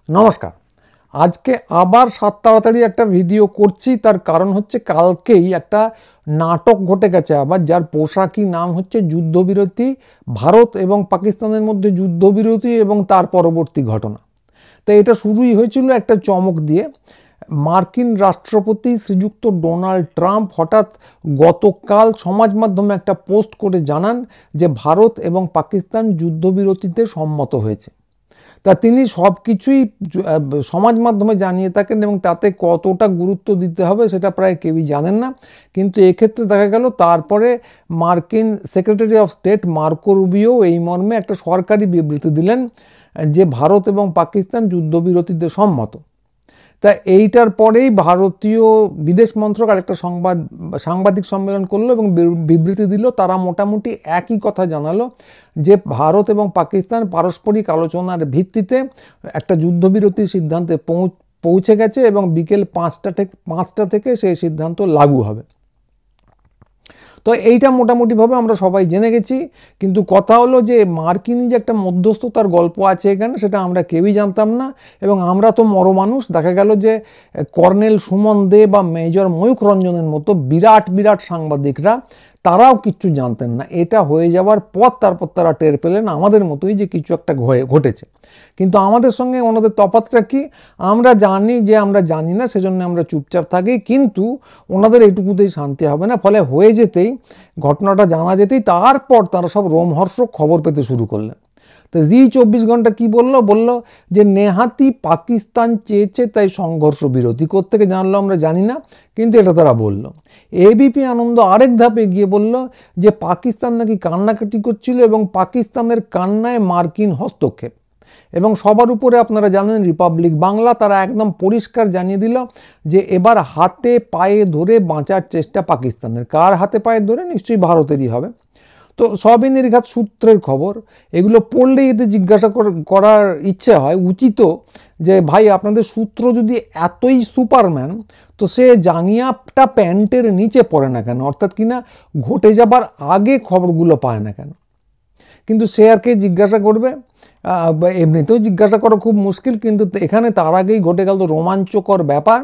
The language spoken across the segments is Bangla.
নমস্কার। আজকে আবার সাত তাড়াতাড়ি একটা ভিডিও করছি, তার কারণ হচ্ছে কালকেই একটা নাটক ঘটে গেছে আবার, যার পোশাকি নাম হচ্ছে যুদ্ধবিরতি। ভারত এবং পাকিস্তানের মধ্যে যুদ্ধবিরতি এবং তার পরবর্তী ঘটনা। তাই এটা শুরুই হয়েছিল একটা চমক দিয়ে। মার্কিন রাষ্ট্রপতি শ্রীযুক্ত ডোনাল্ড ট্রাম্প হঠাৎ গতকাল সমাজ মাধ্যমে একটা পোস্ট করে জানান যে ভারত এবং পাকিস্তান যুদ্ধবিরতিতে সম্মত হয়েছে। তা তিনি সব কিছুই সমাজ মাধ্যমে জানিয়ে থাকেন এবং তাতে কতটা গুরুত্ব দিতে হবে সেটা প্রায় কেউই জানেন না। কিন্তু এক্ষেত্রে দেখা গেল তারপরে মার্কিন secretary of state Marco Rubio এই মর্মে একটা সরকারি বিবৃতি দিলেন যে ভারত এবং পাকিস্তান যুদ্ধবিরতিতে সম্মত। তা এইটার পরেই ভারতীয় বিদেশ মন্ত্রক আরেকটা সাংবাদিক সম্মেলন করলো এবং বিবৃতি দিল। তারা মোটামুটি একই কথা জানালো যে ভারত এবং পাকিস্তান পারস্পরিক আলোচনার ভিত্তিতে একটা যুদ্ধবিরতির সিদ্ধান্তে পৌঁছে গেছে এবং বিকেল 5টা থেকে সেই সিদ্ধান্ত লাগু হবে। তো এইটা মোটামুটিভাবে আমরা সবাই জেনে গেছি, কিন্তু কথা হলো যে মার্কিন যে একটা মধ্যস্থতার গল্প আছে এখানে, সেটা আমরা কেউই জানতাম না। এবং আমরা তো মানুষ, দেখা গেল যে কর্নেল সুমন দে বা মেজর ময়ূখ রঞ্জনের মতো বিরাট বিরাট সাংবাদিকরা তারাও কিচ্ছু জানতেন না। এটা হয়ে যাওয়ার পর তারপর তারা টের পেলেন আমাদের মতোই যে কিছু একটা ঘটেছে। কিন্তু আমাদের সঙ্গে ওনাদের তফাৎটা কি, আমরা জানি যে আমরা জানি না, সেজন্য আমরা চুপচাপ থাকি। কিন্তু ওনাদের এইটুকুতেই শান্তি হবে না। ফলে হয়ে যেতেই, ঘটনাটা জানা যেতেই তারপর তারা সব রোমহর্ষক খবর পেতে শুরু করলেন। তো জি 24 ঘন্টা কি বলল যে নেহাতি পাকিস্তান চেয়েছে তাই সংঘর্ষ বিরতি। কোত্থেকে জানলো আমরা জানি না, কিন্তু এটা তারা বলল। এবিপি আনন্দ আরেক ধাপ এগিয়ে বলল যে পাকিস্তান নাকি কান্নাকাটি করছিল এবং পাকিস্তানের কান্নায় মার্কিন হস্তক্ষেপ। এবং সবার উপরে আপনারা জানেন রিপাবলিক বাংলা, তারা একদম পরিষ্কার জানিয়ে দিল যে এবার হাতে পায়ে ধরে বাঁচার চেষ্টা পাকিস্তানের। কার হাতে পায়ে ধরে? নিশ্চয়ই ভারতেরই হবে। তো সবই নির্ঘাত সূত্রের খবর। এগুলো পড়লেই এতে জিজ্ঞাসা করার ইচ্ছে হয়, উচিত যে ভাই আপনাদের সূত্র যদি এতই সুপারম্যান, তো সে জাঙ্গিয়াটা প্যান্টের নিচে পড়ে না কেন? অর্থাৎ কিনা ঘটে যাবার আগে খবরগুলো পায় না কেন? কিন্তু সে আর কে জিজ্ঞাসা করবে? এমনিতেও জিজ্ঞাসা করা খুব মুশকিল, কিন্তু এখানে তার আগেই ঘটে গেল রোমাঞ্চকর ব্যাপার।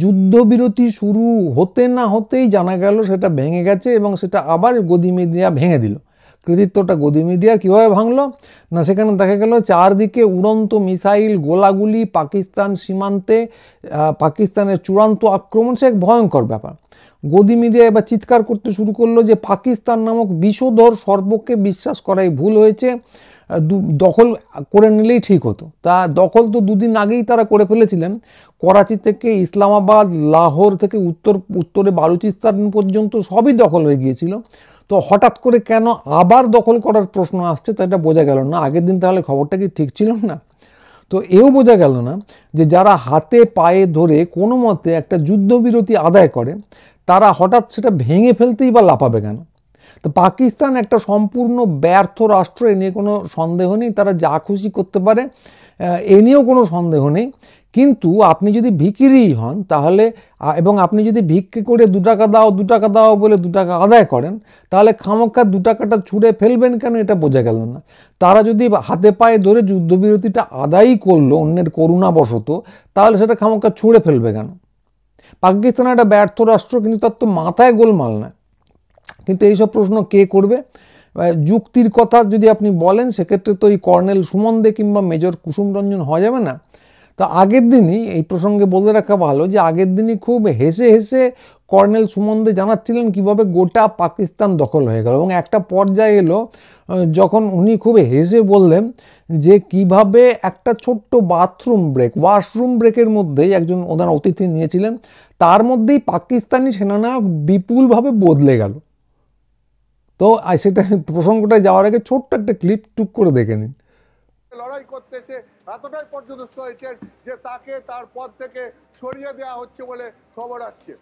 যুদ্ধবিরতি শুরু হতে না হতেই জানা গেল সেটা ভেঙে গেছে এবং সেটা আবার গদি মিডিয়া ভেঙে দিল। কৃতিত্বটা গদি মিডিয়ার। কীভাবে ভাঙলো না, সেখানে দেখা গেল চারদিকে উড়ন্ত মিসাইল, গোলাগুলি, পাকিস্তান সীমান্তে পাকিস্তানের চূড়ান্ত আক্রমণ। সে এক ভয়ঙ্কর ব্যাপার। গদি মিডিয়া এবার চিৎকার করতে শুরু করলো যে পাকিস্তান নামক বিষধর সর্বকে বিশ্বাস করাই ভুল হয়েছে, দখল করে নিলেই ঠিক হতো। তা দখল তো দুদিন আগেই তারা করে ফেলেছিলেন। করাচি থেকে ইসলামাবাদ, লাহোর থেকে উত্তরে বালুচিস্তান পর্যন্ত সবই দখল হয়ে গিয়েছিল। তো হঠাৎ করে কেন আবার দখল করার প্রশ্ন আসছে, তা এটা বোঝা গেল না। আগের দিন তাহলে খবরটা কি ঠিক ছিল না? তো এও বোঝা গেল না যে যারা হাতে পায়ে ধরে কোনো মতে একটা যুদ্ধবিরতি আদায় করে, তারা হঠাৎ সেটা ভেঙে ফেলতেই বা লাফাবে কেন? তো পাকিস্তান একটা সম্পূর্ণ ব্যর্থ রাষ্ট্র, এ নিয়ে কোনো সন্দেহ নেই। তারা যা খুশি করতে পারে, এ নিয়েও কোনো সন্দেহ নেই। কিন্তু আপনি যদি ভিখিরি হন তাহলে, এবং আপনি যদি ভিক্ষে করে 2 টাকা দাও 2 টাকা দাও বলে 2 টাকা আদায় করেন, তাহলে খামোখা 2 টাকাটা ছুঁড়ে ফেলবেন কেন? এটা বোঝা গেল না। তারা যদি হাতে পায়ে ধরে যুদ্ধবিরতিটা আদায়ই করলো অন্যের করুণাবশত, তাহলে সেটা খামোখা ছুঁড়ে ফেলবে কেন? পাকিস্তান একটা ব্যর্থ রাষ্ট্র, কিন্তু তার তো মাথায় গোলমাল না। কিন্তু এইসব প্রশ্ন কে করবে? যুক্তির কথা যদি আপনি বলেন, সেক্ষেত্রে তো এই কর্নেল সুমন দে কিংবা মেজর কুসুম রঞ্জন হওয়া যাবে না। তা আগের দিনই, এই প্রসঙ্গে বলে রাখা ভালো যে আগের দিনই খুব হেসে হেসে কর্নেল সুমন দে জানাচ্ছিলেন কীভাবে গোটা পাকিস্তান দখল হয়ে গেল। এবং একটা পর্যায়ে এলো যখন উনি খুব হেসে বললেন যে কিভাবে একটা ছোট্ট ওয়াশরুম ব্রেকের মধ্যেই একজন ওনার অতিথি নিয়েছিলেন, তার মধ্যেই পাকিস্তানি সেনানায়ক বিপুলভাবে বদলে গেল। তো সেটা প্রসঙ্গটা যাওয়ার আগে ছোট্ট একটা ক্লিপ টুক করে দেখে নিন। লড়াই করতেছে, এতটাই পর্যদস্ত হয়েছে যে তাকে তার পদ থেকে সরিয়ে দেওয়া হচ্ছে বলে খবর আসছে।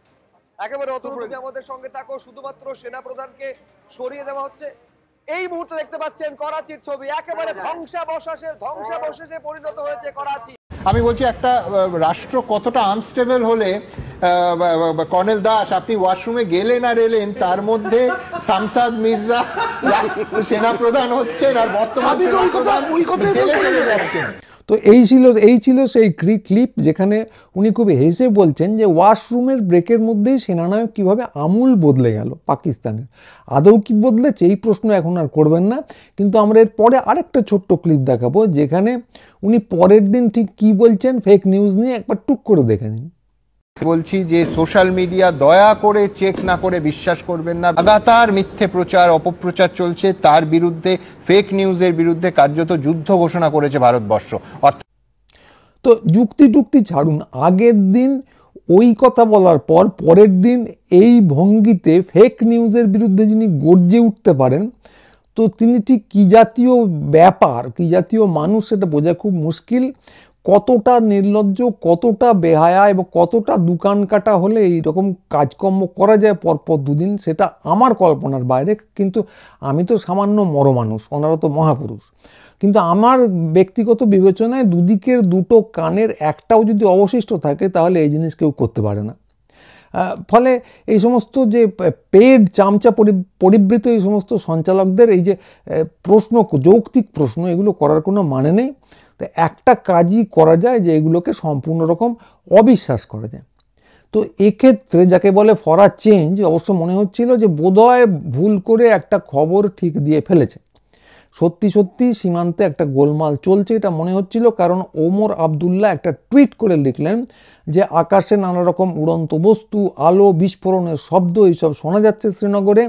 একেবারে অতর্কিতে আমাদের সঙ্গে থাকো। শুধুমাত্র সেনা প্রধানকে সরিয়ে দেওয়া হচ্ছে। এই মুহূর্তে দেখতে পাচ্ছেন করাচির ছবি, একেবারে ধ্বংসাবশেষে পরিণত হয়েছে করাচি। আমি বলছি একটা রাষ্ট্র কতটা আনস্টেবল হলে কর্নেল দাস আপনি ওয়াশরুমে গেলেন আর এলেন, তার মধ্যে শামসাদ মির্জা সেনাপ্রধান হচ্ছেন আর বর্তমান সেনাপ্রধান জেলে চলে যাচ্ছেন। তো এই ছিল সেই ক্লিপ যেখানে উনি খুব হেসে বলছেন যে ওয়াশরুমের ব্রেকের মধ্যেই সেনানায়ক কীভাবে আমূল বদলে গেল পাকিস্তানের। আদৌ কি বদলেছে এই প্রশ্ন এখন আর করবেন না, কিন্তু আমরা এর পরে আরেকটা ছোট্ট ক্লিপ দেখাবো যেখানে উনি পরের দিন ঠিক কি বলছেন ফেক নিউজ নিয়ে, একবার টুক করে দেখে নিন। বলছি যে সোশ্যাল মিডিয়া দয়া করে চেক না করে বিশ্বাস করবেন না, লাগাতার মিথ্যে প্রচার অপপ্রচার চলছে, তার বিরুদ্ধে ফেক নিউজের বিরুদ্ধে কার্যত যুদ্ধ ঘোষণা করেছে ভারতবর্ষ। তো যুক্তি ছাড়ুন, আগের দিন ওই কথা বলার পর পরের দিন এই ভঙ্গিতে ফেক নিউজের বিরুদ্ধে যিনি গর্জে উঠতে পারেন, তো তিনি ঠিক কী জাতীয় ব্যাপার, কী জাতীয় মানুষ সেটা বোঝা খুব মুশকিল। কতটা নির্লজ্জ, কতটা বেহায়া এবং কতটা দোকান কাটা হলে এইরকম কাজকর্ম করা যায় পরপর দুদিন, সেটা আমার কল্পনার বাইরে। কিন্তু আমি তো সামান্য মানুষ, ওনারা তো মহাপুরুষ। কিন্তু আমার ব্যক্তিগত বিবেচনায় দুদিকের দুটো কানের একটাও যদি অবশিষ্ট থাকে তাহলে এই জিনিস কেউ করতে পারে না। ফলে এই সমস্ত যে পেড চামচা পরিবৃত এই সমস্ত সঞ্চালকদের এই যে প্রশ্ন, যৌক্তিক প্রশ্ন, এগুলো করার কোনো মানে নেই। তো একটা কাজই করা যায় যে এগুলোকে সম্পূর্ণ রকম অবিশ্বাস করা যায়। তো এক্ষেত্রে যাকে বলে ফর আ চেঞ্জ অবশ্য মনে হচ্ছিল যে বোধহয় ভুল করে একটা খবর ঠিক দিয়ে ফেলেছে। সত্যি সীমান্তে একটা গোলমাল চলছে এটা মনে হচ্ছিল, কারণ ওমর আবদুল্লাহ একটা টুইট করে লিখলেন যে আকাশে নানা রকম উড়ন্ত বস্তু, আলো, বিস্ফোরণের শব্দ এইসব শোনা যাচ্ছে শ্রীনগরে।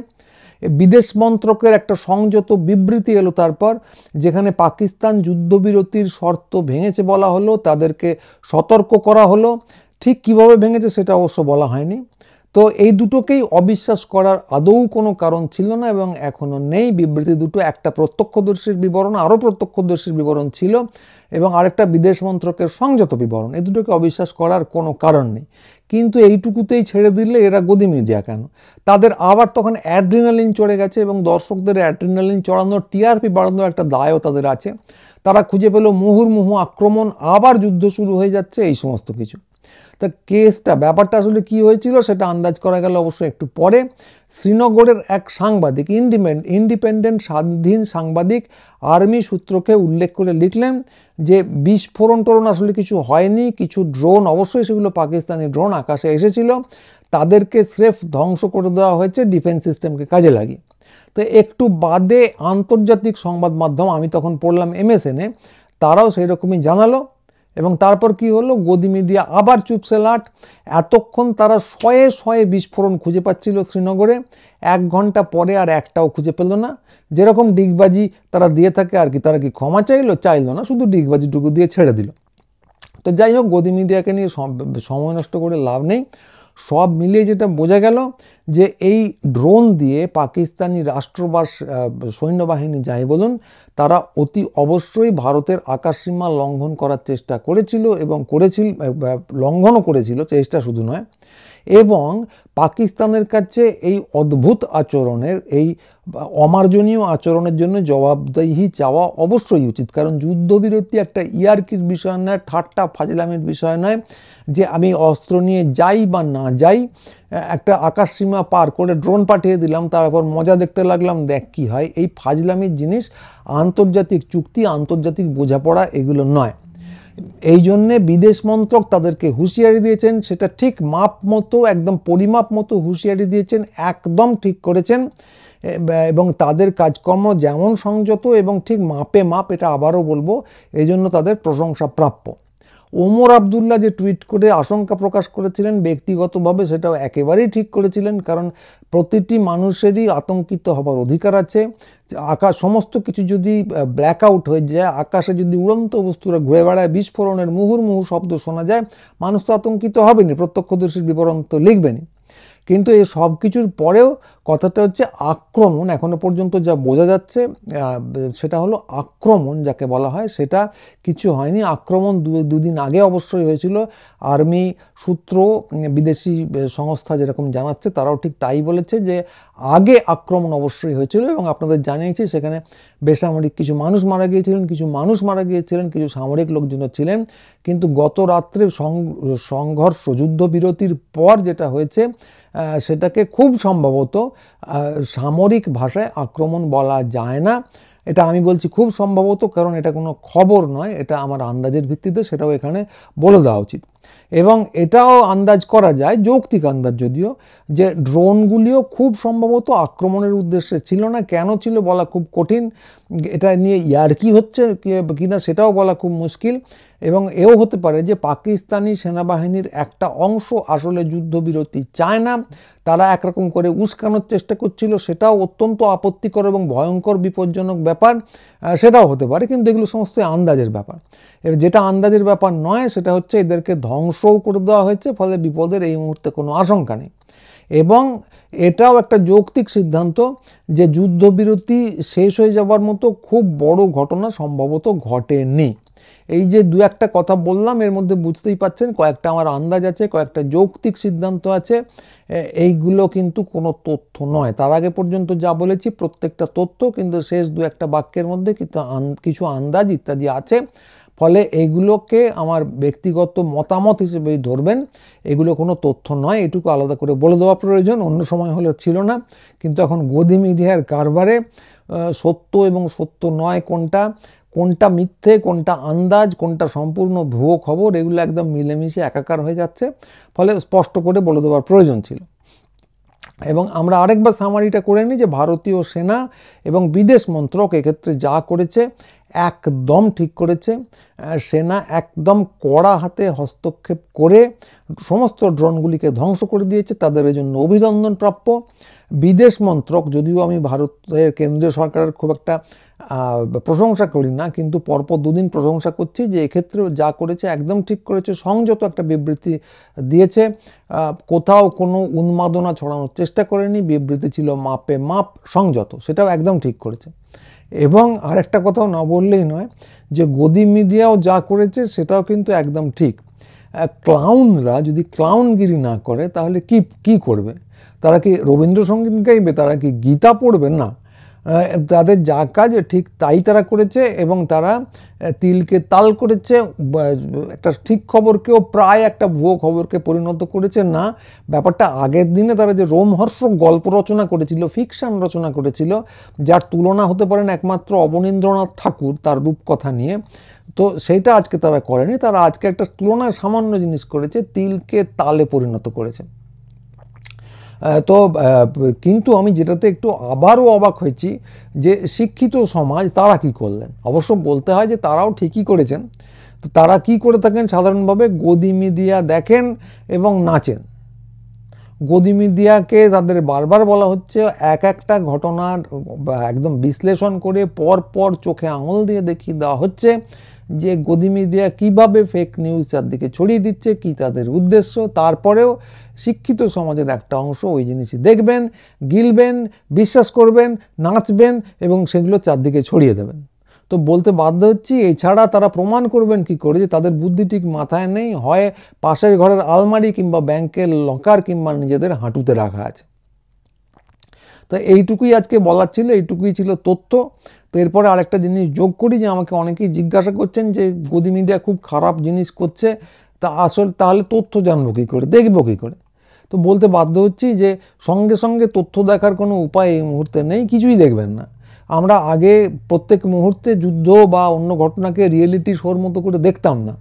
বিদেশ মন্ত্রকের একটা সংযত বিবৃতি এলো তারপর, যেখানে পাকিস্তান যুদ্ধবিরতির শর্ত ভেঙেছে বলা হলো, তাদেরকে সতর্ক করা হলো। ঠিক কিভাবে ভেঙেছে সেটা অবশ্য বলা হয়নি। তো এই দুটোকেই অবিশ্বাস করার আদৌ কোনো কারণ ছিল না এবং এখনও নেই। বিবৃতি দুটো, একটা প্রত্যক্ষদর্শীর বিবরণ, আরও প্রত্যক্ষদর্শীর বিবরণ ছিল, এবং আরেকটা বিদেশ মন্ত্রকের সংযত বিবরণ। এই দুটোকে অবিশ্বাস করার কোনো কারণ নেই। কিন্তু এইটুকুতেই ছেড়ে দিলে এরা গদি মিডিয়া কেন? তাদের আবার তখন অ্যাড্রিনালিন চড়ে গেছে এবং দর্শকদের অ্যাড্রিনালিন চড়ানোর, টিআরপি বাড়ানোর একটা দায়ও তাদের আছে। তারা খুঁজে পেল মুহুর্মুহু আক্রমণ, আবার যুদ্ধ শুরু হয়ে যাচ্ছে, এই সমস্ত কিছু। তা ব্যাপারটা আসলে কি হয়েছিল সেটা আন্দাজ করা গেল অবশ্য একটু পরে। শ্রীনগরের এক সাংবাদিক, ইন্ডিপেন্ডেন্ট স্বাধীন সাংবাদিক, আর্মি সূত্রকে উল্লেখ করে লিখলেন যে বিস্ফোরণ আসলে কিছু হয়নি, কিছু ড্রোন, অবশ্যই সেগুলো পাকিস্তানি ড্রোন, আকাশে এসেছিল, তাদেরকে স্রেফ ধ্বংস করে দেওয়া হয়েছে ডিফেন্স সিস্টেমকে কাজে লাগিয়ে। তো একটু বাদে আন্তর্জাতিক সংবাদ মাধ্যম, আমি তখন পড়লাম MSN-এ, তারাও সেই রকমই জানালো। এবং তারপর কি হলো, গদি মিডিয়া আবার চুপসে লাট। এতক্ষণ তারা শয়ে বিস্ফোরণ খুঁজে পাচ্ছিল শ্রীনগরে, 1 ঘন্টা পরে আর একটাও খুঁজে পেল না। যেরকম ডিগবাজি তারা দিয়ে থাকে আর কি, তারা কি ক্ষমা চাইলো না, শুধু ডিগবাজিটুকু দিয়ে ছেড়ে দিল। তো যাই হোক, গদি মিডিয়াকে নিয়ে সময় নষ্ট করে লাভ নেই। সব মিলিয়ে যেটা বোঝা গেল যে এই ড্রোন দিয়ে পাকিস্তানি রাষ্ট্রবাস সৈন্যবাহিনী যাই বলুন, তারা অতি অবশ্যই ভারতের আকাশসীমা লঙ্ঘন করার চেষ্টা করেছিল এবং লঙ্ঘনও করেছিল, চেষ্টা শুধু নয়। এবং পাকিস্তানের কাছে এই অদ্ভুত আচরণের, এই অমার্জনীয় আচরণের জন্য জবাবদিহি চাওয়া অবশ্যই উচিত। কারণ যুদ্ধবিরতি একটা ইয়ার্কির বিষয় নয়, ঠাট্টা ফাজলামের বিষয় নয় যে আমি অস্ত্র নিয়ে যাই বা না যাই, একটা আকাশসীমা পার করে ড্রোন পাঠিয়ে দিলাম, তারপর মজা দেখতে লাগলাম, দেখ কি হয়। এই ফাজলামির জিনিস আন্তর্জাতিক চুক্তি, আন্তর্জাতিক বোঝাপড়া এগুলো নয়। এই জন্যে বিদেশ মন্ত্রক তাদেরকে হুঁশিয়ারি দিয়েছেন, সেটা ঠিক মাপ মতো, একদম পরিমাপ মতো হুঁশিয়ারি দিয়েছেন, একদম ঠিক করেছেন। এবং তাদের কাজকর্ম যেমন সংযত এবং ঠিক মাপে মাপ, এটা আবারও বলবো, এই জন্য তাদের প্রশংসা প্রাপ্য। ওমর আবদুল্লাহ যে টুইট করে আশঙ্কা প্রকাশ করেছিলেন ব্যক্তিগতভাবে, সেটাও একেবারেই ঠিক করেছিলেন। কারণ প্রতিটি মানুষেরই আতঙ্কিত হবার অধিকার আছে। সমস্ত কিছু যদি ব্ল্যাক আউট হয়ে যায়, আকাশে যদি উড়ন্ত বস্তুরা ঘুরে বেড়ায়, বিস্ফোরণের মুহুর্মুহু শব্দ শোনা যায়, মানুষ তো আতঙ্কিত হবেনি, প্রত্যক্ষদর্শীর বিবরণ তো লিখবেনি। কিন্তু এই সব কিছুর পরেও কথাটা হচ্ছে আক্রমণ, এখনো পর্যন্ত যা বোঝা যাচ্ছে সেটা হলো আক্রমণ যাকে বলা হয়, সেটা কিছু হয়নি। আক্রমণ দুদিন আগে অবশ্যই হয়েছিল। আর্মি সূত্র, বিদেশি সংস্থা যেরকম জানাচ্ছে, তারাও ঠিক তাই বলেছে যে আগে আক্রমণ অবশ্যই হয়েছিল। এবং আপনাদের জানিয়েছি সেখানে বেসামরিক কিছু মানুষ মারা গিয়েছিলেন, কিছু সামরিক লোকজনও ছিলেন। কিন্তু গত রাত্রে সংঘর্ষ, যুদ্ধবিরতির পর যেটা হয়েছে সেটাকে খুব সম্ভবত সামরিক ভাষায় আক্রমণ বলা যায় না। এটা আমি বলছি খুব সম্ভবত, কারণ এটা কোনো খবর নয়, এটা আমার আন্দাজের ভিত্তিতে, সেটাও এখানে বলে দেওয়া উচিত। এবং এটাও আন্দাজ করা যায়, যৌক্তিক আন্দাজ যদিও, যে ড্রোনগুলিও খুব সম্ভবত আক্রমণের উদ্দেশ্যে ছিল না। কেন ছিল বলা খুব কঠিন, এটা নিয়ে ইয়ার্কি হচ্ছে কিনা সেটাও বলা খুব মুশকিল। এবং এও হতে পারে যে পাকিস্তানি সেনাবাহিনীর একটা অংশ আসলে যুদ্ধবিরতি চায় না, তারা একরকম করে উস্কানোর চেষ্টা করছিল, সেটাও অত্যন্ত আপত্তিকর এবং ভয়ঙ্কর বিপজ্জনক ব্যাপার, সেটাও হতে পারে। কিন্তু এগুলো সমস্ত আন্দাজের ব্যাপার। এবার যেটা আন্দাজের ব্যাপার নয় সেটা হচ্ছে এদেরকে ধ্বংসও করে দেওয়া হয়েছে, ফলে বিপদের এই মুহূর্তে কোনো আশঙ্কা নেই। এবং এটাও একটা যৌক্তিক সিদ্ধান্ত যে যুদ্ধবিরতি শেষ হয়ে যাবার মতো খুব বড় ঘটনা সম্ভবত ঘটেনি। এই যে দু একটা কথা বললাম, এর মধ্যে বুঝতেই পাচ্ছেন কয়েকটা আমার আন্দাজ আছে, কয়েকটা যৌক্তিক সিদ্ধান্ত আছে, এইগুলো কিন্তু কোনো তথ্য নয়। তার আগে পর্যন্ত যা বলেছি প্রত্যেকটা তথ্য, কিন্তু শেষ দু একটা বাক্যের মধ্যে কিছু আন্দাজ ইত্যাদি আছে। ফলে এইগুলোকে আমার ব্যক্তিগত মতামত হিসেবেই ধরবেন, এগুলো কোনো তথ্য নয়, এটুকু আলাদা করে বলে দেওয়া প্রয়োজন। অন্য সময় হলে ছিল না, কিন্তু এখন গদি মিডিয়ার কারবারে সত্য এবং সত্য নয় কোনটা মিথ্যে, কোনটা আন্দাজ, কোনটা সম্পূর্ণ ভুয়ো খবর, এগুলো একদম মিলেমিশে একাকার হয়ে যাচ্ছে। ফলে স্পষ্ট করে বলে দেওয়ার প্রয়োজন ছিল। এবং আমরা আরেকবার সামারিটা করে নিই যে ভারতীয় সেনা এবং বিদেশ মন্ত্রক এক্ষেত্রে যা করেছে একদম ঠিক করেছে। সেনা একদম কড়া হাতে হস্তক্ষেপ করে সমস্ত ড্রোনগুলিকে ধ্বংস করে দিয়েছে, তাদের এই জন্য অভিনন্দন প্রাপ্য। বিদেশ মন্ত্রক, যদিও আমি ভারতের কেন্দ্রীয় সরকারের খুব একটা প্রশংসা করি না, কিন্তু পরপর দুদিন প্রশংসা করছি যে এক্ষেত্রেও যা করেছে একদম ঠিক করেছে, সংযত একটা বিবৃতি দিয়েছে, কোথাও কোনো উন্মাদনা ছড়ানোর চেষ্টা করেনি, বিবৃতি ছিল মাপে মাপ, সংযত, সেটাও একদম ঠিক করেছে। এবং আরেকটা কথাও না বললেই নয় যে গদি মিডিয়াও যা করেছে সেটাও কিন্তু একদম ঠিক। ক্লাউনরা যদি ক্লাউনগিরি না করে তাহলে কি করবে? তারা কি রবীন্দ্রসঙ্গীত গাইবে? তারা কি গীতা পড়বে? না, তাদের যা কাজ ঠিক তাই তারা করেছে। এবং তারা তিলকে তাল করেছে, একটা ঠিক খবরকেও প্রায় একটা ভুয়ো খবরকে পরিণত করেছে। না, ব্যাপারটা আগের দিনে তারা যে রোমহর্ষক গল্প রচনা করেছিল, ফিকশন রচনা করেছিল, যার তুলনা হতে পারেন একমাত্র অবনীন্দ্রনাথ ঠাকুর তার রূপকথা নিয়ে, তো সেইটা আজকে তারা করেনি। তারা আজকে একটা তুলনায় সামান্য জিনিস করেছে, তিলকে তালে পরিণত করেছে। তো কিন্তু আমি যেটাতে একটু আবারও অবাক হয়েছি যে শিক্ষিত সমাজ তারা কি করলেন। অবশ্য বলতে হয় যে তারাও ঠিকই করেছেন। তো তারা কি করে থাকেন? সাধারণভাবে গদি মিডিয়া দেখেন এবং নাচেন। গদি মিডিয়াকে তাদের বারবার বলা হচ্ছে একটা ঘটনার একদম বিশ্লেষণ করে পর চোখে আঙুল দিয়ে দেখিয়ে দেওয়া হচ্ছে যে গদি মিডিয়া কীভাবে ফেক নিউজ চারদিকে ছড়িয়ে দিচ্ছে, কি তাদের উদ্দেশ্য। তারপরেও শিক্ষিত সমাজের একটা অংশ ওই জিনিসই দেখবেন, গিলবেন, বিশ্বাস করবেন, নাচবেন এবং সেগুলো চারদিকে ছড়িয়ে দেবেন। তো বলতে বাধ্য হচ্ছি, এছাড়া তারা প্রমাণ করবেন কি করে যে তাদের বুদ্ধি ঠিক মাথায় নেই, হয় পাশের ঘরের আলমারি কিংবা ব্যাংকের লকার কিংবা নিজেদের হাঁটুতে রাখা আছে। তো এইটুকুই আজকে বলার ছিল, এইটুকুই ছিল তথ্য। তো এরপরে আরেকটা জিনিস যোগ করি যে আমাকে অনেকেই জিজ্ঞাসা করছেন যে গদি মিডিয়া খুব খারাপ জিনিস করছে, তাহলে তথ্য জানবো কী করে, দেখবো কী করে? তো বলতে বাধ্য হচ্ছি যে সঙ্গে সঙ্গে তথ্য দেখার কোনো উপায় এই মুহূর্তে নেই, কিছুই দেখবেন না। আমরা আগে প্রত্যেক মুহূর্তে যুদ্ধ বা অন্য ঘটনাকে রিয়েলিটি শোর মতো করে দেখতাম না।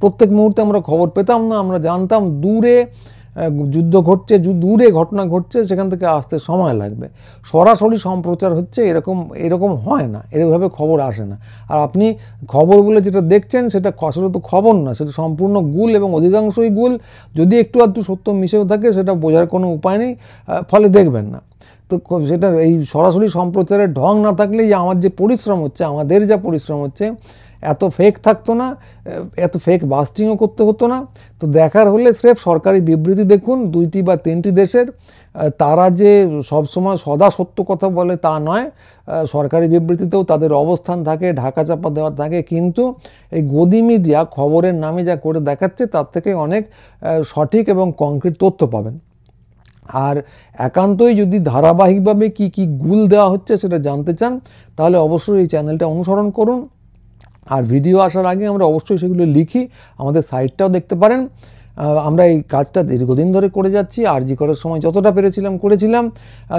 প্রত্যেক মুহূর্তে আমরা খবর পেতাম না, আমরা জানতাম দূরে যুদ্ধ ঘটছে, দূরে ঘটনা ঘটছে, সেখান থেকে আসতে সময় লাগবে। সরাসরি সম্প্রচার হচ্ছে এরকম হয় না, এরকমভাবে খবর আসে না। আর আপনি খবরগুলো যেটা দেখছেন সেটা আসলে তো খবর না, সেটা সম্পূর্ণ গুল এবং অধিকাংশই গুল। যদি একটু আধটু সত্য মিশেও থাকে সেটা বোঝার কোনো উপায় নেই, ফলে দেখবেন না। তো সেটা এই সরাসরি সম্প্রচারের ঢং না থাকলেই আমার যে পরিশ্রম হচ্ছে, আমাদের যা পরিশ্রম হচ্ছে, এত ফেক থাকতো না, এত ফেক বাস্টিংও করতে হতো না। তো দেখার হলে স্রেফ সরকারি বিবৃতি দেখুন 2টি বা 3টি দেশের। তারা যে সবসময় সদা সত্য কথা বলে তা নয়, সরকারি বিবৃতিতেও তাদের অবস্থান থাকে, ঢাকা চাপা দেওয়া থাকে। কিন্তু এই গদি মিডিয়া খবরের নামে যা করে দেখাচ্ছে তার থেকে অনেক সঠিক এবং কংক্রিট তথ্য পাবেন। আর একান্তই যদি ধারাবাহিকভাবে কি গুল দেওয়া হচ্ছে সেটা জানতে চান, তাহলে অবশ্যই এই চ্যানেলটা অনুসরণ করুন। আর ভিডিও আসার আগে আমরা অবশ্যই সেগুলো লিখি, আমাদের সাইটটাও দেখতে পারেন। আমরা এই কাজটা দীর্ঘদিন ধরে করে যাচ্ছি। আরজি করার সময় যতটা পেরেছিলাম করেছিলাম,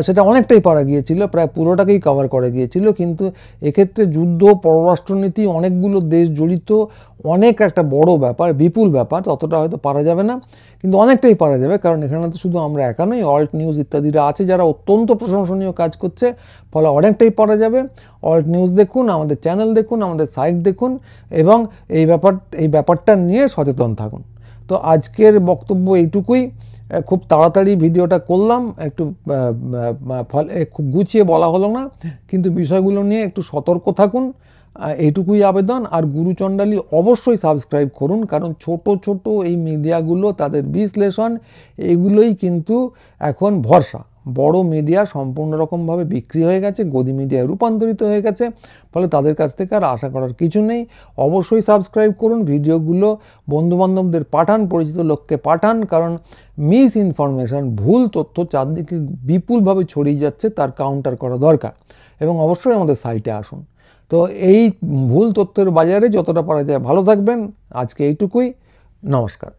সেটা অনেকটাই পারা গিয়েছিল, প্রায় পুরোটাকেই কভার করা গিয়েছিল। কিন্তু এক্ষেত্রে যুদ্ধ, পররাষ্ট্রনীতি, অনেকগুলো দেশ জড়িত, অনেক একটা বড় ব্যাপার, বিপুল ব্যাপার, ততটা হয়তো পারা যাবে না, কিন্তু অনেকটাই পারা যাবে। কারণ এখানে তো শুধু আমরা একা নই, অল্ট নিউজ ইত্যাদিরা আছে যারা অত্যন্ত প্রশংসনীয় কাজ করছে, ফলে অনেকটাই পারা যাবে। অল্ট নিউজ দেখুন, আমাদের চ্যানেল দেখুন, আমাদের সাইট দেখুন, এবং এই ব্যাপারটা নিয়ে সচেতন থাকুন। তো আজকের বক্তব্য এইটুকুই। খুব তাড়াতাড়ি ভিডিওটা করলাম, একটু ফলে খুব গুছিয়ে বলা হলো না, কিন্তু বিষয়গুলো নিয়ে একটু সতর্ক থাকুন, এইটুকুই আবেদন। আর গুরুচণ্ডালী অবশ্যই সাবস্ক্রাইব করুন, কারণ ছোট ছোট এই মিডিয়াগুলো, তাদের বিশ্লেষণ, এগুলোই কিন্তু এখন ভরসা। বড় মিডিয়া সম্পূর্ণ রকমভাবে বিক্রি হয়ে গেছে, গদি মিডিয়ায় রূপান্তরিত হয়ে গেছে, ফলে তাদের কাছ থেকে আর আশা করার কিছু নেই। অবশ্যই সাবস্ক্রাইব করুন, ভিডিওগুলো বন্ধুবান্ধবদের পাঠান, পরিচিত লোককে পাঠান, কারণ মিস ইনফরমেশন, ভুল তথ্য চারদিকে বিপুলভাবে ছড়িয়ে যাচ্ছে, তার কাউন্টার করা দরকার। এবং অবশ্যই আমাদের সাইটে আসুন। তো এই ভুল তথ্যের বাজারে যতটা পারা যায় ভালো থাকবেন। আজকে এইটুকুই, নমস্কার।